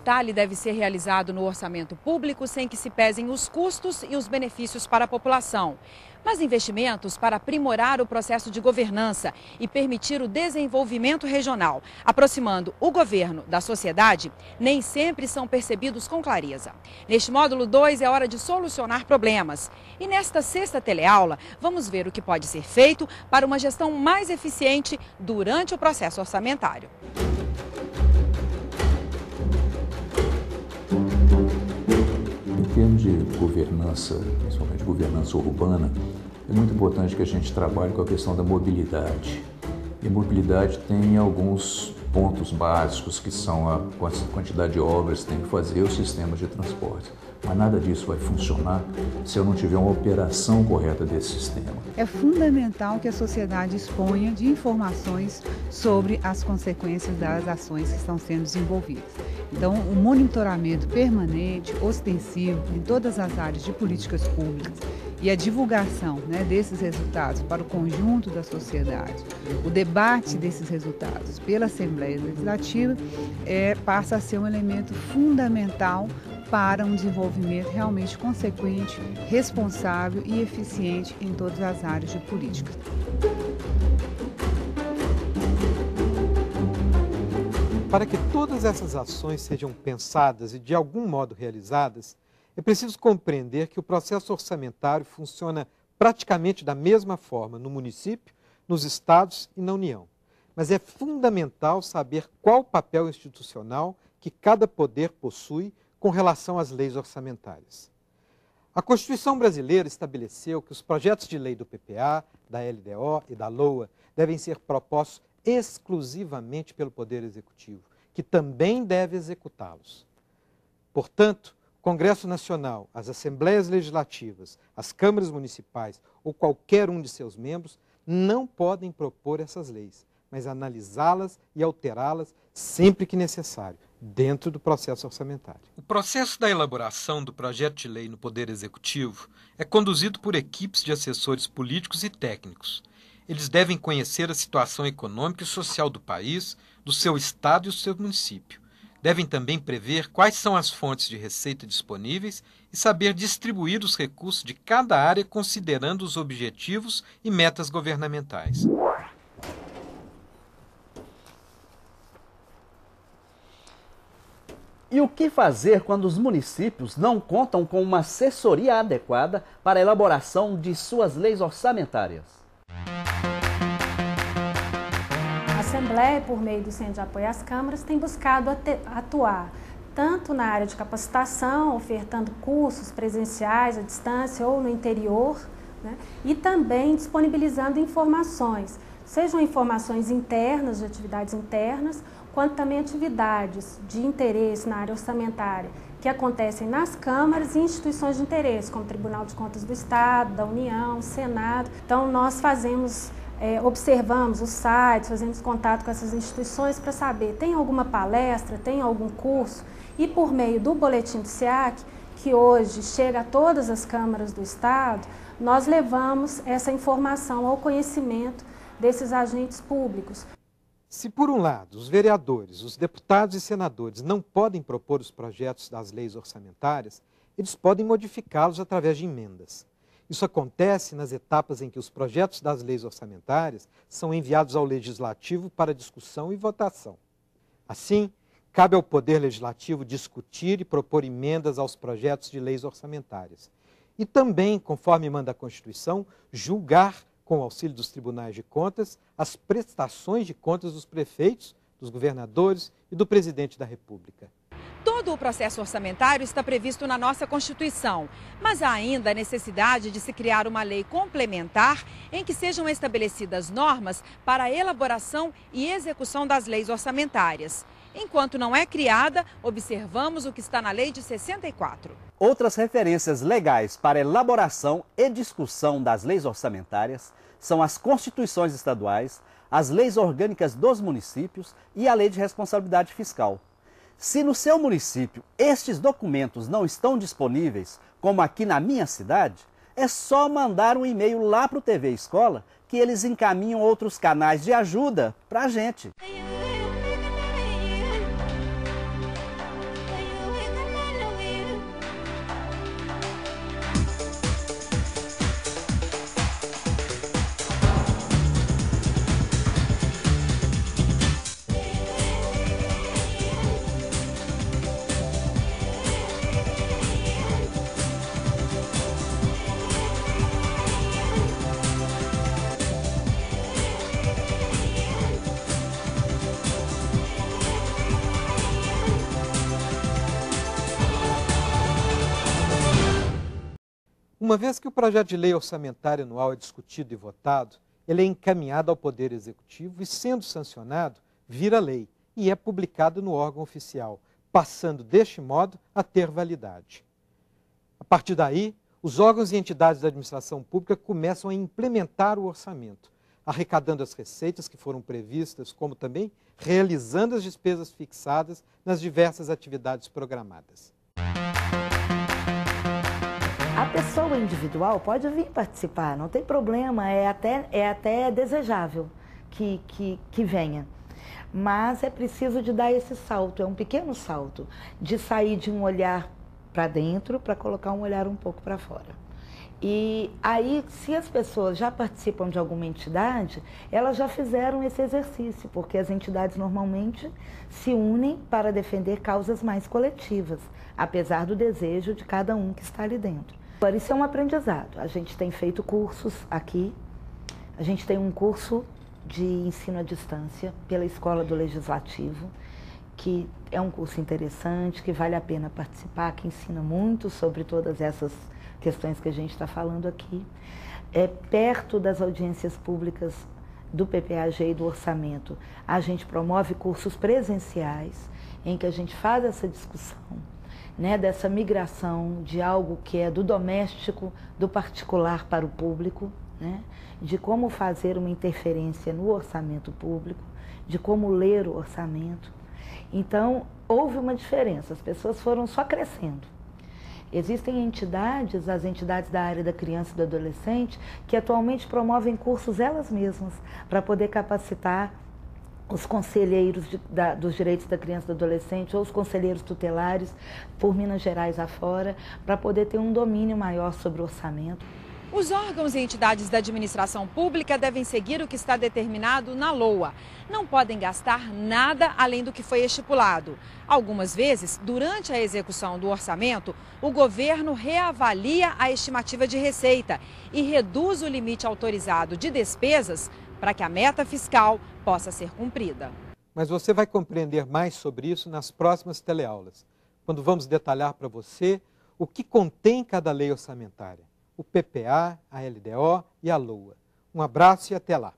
detalhe deve ser realizado no orçamento público sem que se pesem os custos e os benefícios para a população. Mas investimentos para aprimorar o processo de governança e permitir o desenvolvimento regional, aproximando o governo da sociedade, nem sempre são percebidos com clareza. Neste módulo 2 é hora de solucionar problemas. E nesta sexta teleaula, vamos ver o que pode ser feito para uma gestão mais eficiente durante o processo orçamentário. Em termos de governança, principalmente governança urbana, é muito importante que a gente trabalhe com a questão da mobilidade. E a mobilidade tem alguns pontos básicos, que são a quantidade de obras que tem que fazer, os sistemas de transporte. Mas nada disso vai funcionar se eu não tiver uma operação correta desse sistema. É fundamental que a sociedade exponha de informações sobre as consequências das ações que estão sendo desenvolvidas. Então, o monitoramento permanente, ostensivo, em todas as áreas de políticas públicas e a divulgação, desses resultados para o conjunto da sociedade, o debate desses resultados pela Assembleia Legislativa passa a ser um elemento fundamental para um desenvolvimento realmente consequente, responsável e eficiente em todas as áreas de política. Para que todas essas ações sejam pensadas e de algum modo realizadas, é preciso compreender que o processo orçamentário funciona praticamente da mesma forma no município, nos estados e na União. Mas é fundamental saber qual o papel institucional que cada poder possui com relação às leis orçamentárias. A Constituição brasileira estabeleceu que os projetos de lei do PPA, da LDO e da LOA devem ser propostos exclusivamente pelo Poder Executivo, que também deve executá-los. Portanto, o Congresso Nacional, as Assembleias Legislativas, as câmaras municipais ou qualquer um de seus membros não podem propor essas leis, mas analisá-las e alterá-las sempre que necessário, dentro do processo orçamentário. O processo da elaboração do projeto de lei no Poder Executivo é conduzido por equipes de assessores políticos e técnicos. Eles devem conhecer a situação econômica e social do país, do seu estado e do seu município. Devem também prever quais são as fontes de receita disponíveis e saber distribuir os recursos de cada área considerando os objetivos e metas governamentais. E o que fazer quando os municípios não contam com uma assessoria adequada para a elaboração de suas leis orçamentárias? A Assembleia, por meio do Centro de Apoio às Câmaras, tem buscado atuar tanto na área de capacitação, ofertando cursos presenciais à distância ou no interior, e também disponibilizando informações, sejam informações internas, de atividades internas, quanto também atividades de interesse na área orçamentária que acontecem nas câmaras e instituições de interesse, como o Tribunal de Contas do Estado, da União, Senado. Então, nós observamos os sites, fazemos contato com essas instituições para saber, tem alguma palestra, tem algum curso, e por meio do boletim do SEAC, que hoje chega a todas as câmaras do Estado, nós levamos essa informação ao conhecimento desses agentes públicos. Se, por um lado, os vereadores, os deputados e senadores não podem propor os projetos das leis orçamentárias, eles podem modificá-los através de emendas. Isso acontece nas etapas em que os projetos das leis orçamentárias são enviados ao Legislativo para discussão e votação. Assim, cabe ao Poder Legislativo discutir e propor emendas aos projetos de leis orçamentárias. E também, conforme manda a Constituição, julgar, com o auxílio dos tribunais de contas, as prestações de contas dos prefeitos, dos governadores e do presidente da República. Todo o processo orçamentário está previsto na nossa Constituição, mas há ainda a necessidade de se criar uma lei complementar em que sejam estabelecidas normas para a elaboração e execução das leis orçamentárias. Enquanto não é criada, observamos o que está na Lei de 64. Outras referências legais para elaboração e discussão das leis orçamentárias são as constituições estaduais, as leis orgânicas dos municípios e a Lei de Responsabilidade Fiscal. Se no seu município estes documentos não estão disponíveis, como aqui na minha cidade, é só mandar um e-mail lá para o TV Escola que eles encaminham outros canais de ajuda para a gente. Uma vez que o projeto de lei orçamentária anual é discutido e votado, ele é encaminhado ao Poder Executivo e, sendo sancionado, vira lei e é publicado no órgão oficial, passando deste modo a ter validade. A partir daí, os órgãos e entidades da administração pública começam a implementar o orçamento, arrecadando as receitas que foram previstas, como também realizando as despesas fixadas nas diversas atividades programadas. A pessoa individual pode vir participar, não tem problema, é até desejável que venha. Mas é preciso de dar esse salto, é um pequeno salto, de sair de um olhar para dentro para colocar um olhar um pouco para fora. E aí, se as pessoas já participam de alguma entidade, elas já fizeram esse exercício, porque as entidades normalmente se unem para defender causas mais coletivas, apesar do desejo de cada um que está ali dentro. Agora, isso é um aprendizado. A gente tem feito cursos aqui, a gente tem um curso de ensino à distância pela Escola do Legislativo, que é um curso interessante, que vale a pena participar, que ensina muito sobre todas essas questões que a gente está falando aqui. É perto das audiências públicas do PPAG e do orçamento. A gente promove cursos presenciais em que a gente faz essa discussão, né, dessa migração de algo que é do doméstico, do particular para o público, né, de como fazer uma interferência no orçamento público, de como ler o orçamento. Então, houve uma diferença, as pessoas foram só crescendo. Existem entidades, as entidades da área da criança e do adolescente, que atualmente promovem cursos elas mesmas, para poder capacitar os conselheiros dos direitos da criança e do adolescente, ou os conselheiros tutelares, por Minas Gerais afora, para poder ter um domínio maior sobre o orçamento. Os órgãos e entidades da administração pública devem seguir o que está determinado na LOA. Não podem gastar nada além do que foi estipulado. Algumas vezes, durante a execução do orçamento, o governo reavalia a estimativa de receita e reduz o limite autorizado de despesas para que a meta fiscal possa ser cumprida. Mas você vai compreender mais sobre isso nas próximas teleaulas, quando vamos detalhar para você o que contém cada lei orçamentária. O PPA, a LDO e a LOA. Um abraço e até lá.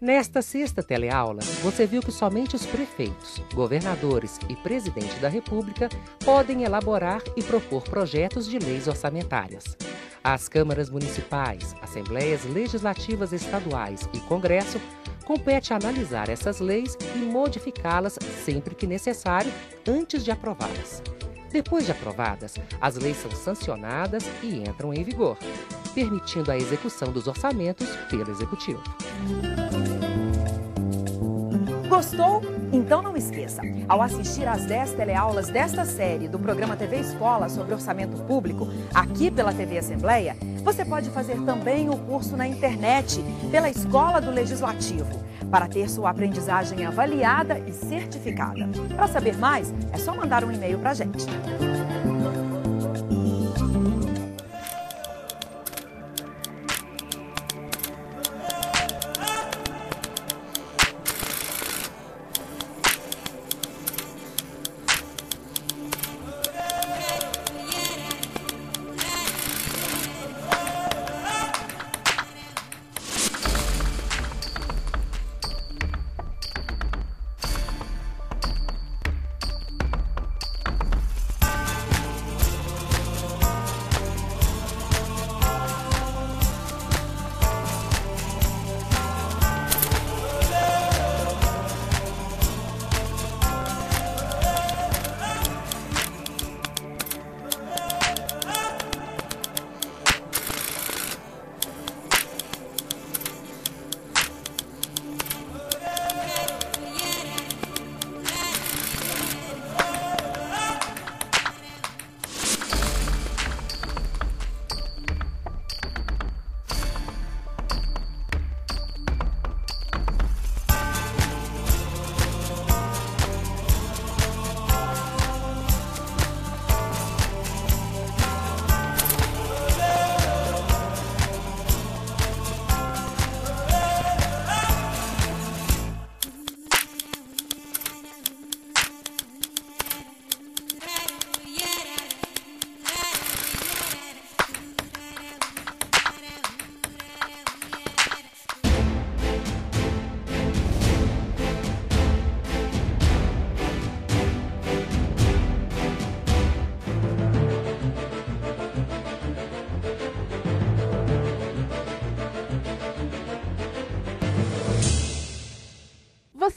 Nesta sexta teleaula, você viu que somente os prefeitos, governadores e presidente da República podem elaborar e propor projetos de leis orçamentárias. Às câmaras municipais, assembleias legislativas estaduais e Congresso, compete analisar essas leis e modificá-las sempre que necessário antes de aprová-las. Depois de aprovadas, as leis são sancionadas e entram em vigor, permitindo a execução dos orçamentos pelo Executivo. Gostou? Então não esqueça, ao assistir às 10 teleaulas desta série do programa TV Escola sobre Orçamento Público, aqui pela TV Assembleia, você pode fazer também o curso na internet, pela Escola do Legislativo, para ter sua aprendizagem avaliada e certificada. Para saber mais, é só mandar um e-mail para a gente.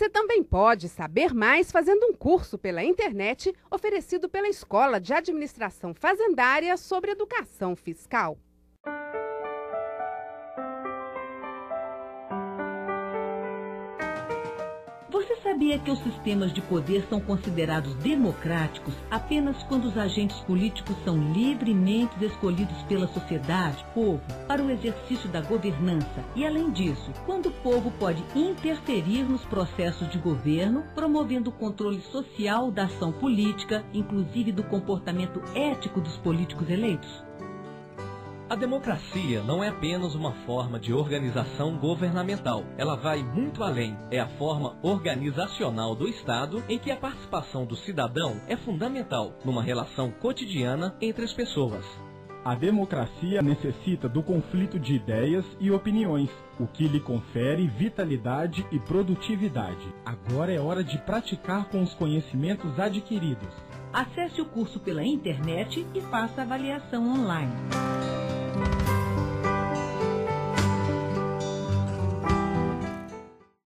Você também pode saber mais fazendo um curso pela internet oferecido pela Escola de Administração Fazendária sobre Educação Fiscal. Você sabia que os sistemas de poder são considerados democráticos apenas quando os agentes políticos são livremente escolhidos pela sociedade, povo, para o exercício da governança? E, além disso, quando o povo pode interferir nos processos de governo, promovendo o controle social da ação política, inclusive do comportamento ético dos políticos eleitos? A democracia não é apenas uma forma de organização governamental. Ela vai muito além. É a forma organizacional do Estado em que a participação do cidadão é fundamental numa relação cotidiana entre as pessoas. A democracia necessita do conflito de ideias e opiniões, o que lhe confere vitalidade e produtividade. Agora é hora de praticar com os conhecimentos adquiridos. Acesse o curso pela internet e faça a avaliação online.